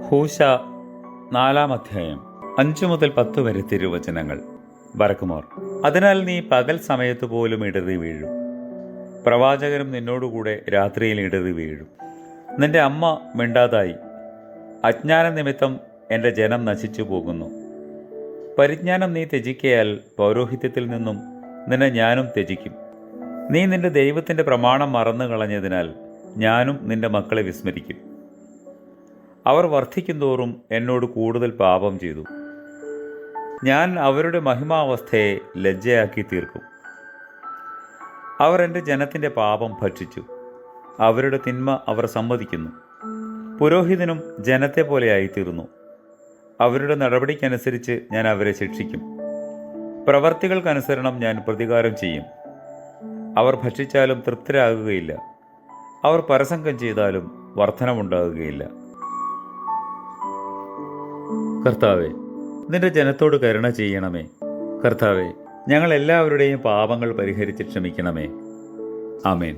ഹൂശ 4-ാം അധ്യായം 5 മുതൽ 10 വരെ തിരുവചനങ്ങൾ. ബറക്കുമോർ, അതിനാൽ നീ പകൽ സമയത്ത് പോലും ഇടറി വീഴും, പ്രവാചകരും നിന്നോടുകൂടെ രാത്രിയിൽ ഇടറി വീഴും. നിന്റെ അമ്മ മിണ്ടാതായി, അജ്ഞാന നിമിത്തം എൻ്റെ ജനം നശിച്ചു പോകുന്നു. പരിജ്ഞാനം നീ ത്യജിക്കയാൽ പൗരോഹിത്യത്തിൽ നിന്നും നിന്നെ ഞാനും ത്യജിക്കും. നീ നിന്റെ ദൈവത്തിൻ്റെ പ്രമാണം മറന്നു കളഞ്ഞതിനാൽ ഞാനും നിന്റെ മക്കളെ വിസ്മരിക്കും. അവർ വർദ്ധിക്കുന്തോറും എന്നോട് കൂടുതൽ പാപം ചെയ്തു. ഞാൻ അവരുടെ മഹിമാവസ്ഥയെ ലജ്ജയാക്കി തീർക്കും. അവർ എൻ്റെ ജനത്തിൻ്റെ പാപം ഭക്ഷിച്ചു, അവരുടെ തിന്മ അവർ സമ്മതിക്കുന്നു. പുരോഹിതനും ജനത്തെ പോലെയായിത്തീർന്നു. അവരുടെ നടപടിക്കനുസരിച്ച് ഞാൻ അവരെ ശിക്ഷിക്കും. പ്രവർത്തികൾക്കനുസരണം ഞാൻ പ്രതികാരം ചെയ്യും. അവർ ഭക്ഷിച്ചാലും തൃപ്തരാകുകയില്ല, അവർ പരസംഗം ചെയ്താലും വർധനമുണ്ടാകുകയില്ല. കർത്താവേ, നിന്റെ ജനത്തോട് കരുണ ചെയ്യണമേ. കർത്താവേ, ഞങ്ങൾ എല്ലാവരുടെയും പാപങ്ങൾ പരിഹരിച്ച് ക്ഷമിക്കണമേ. ആമേൻ.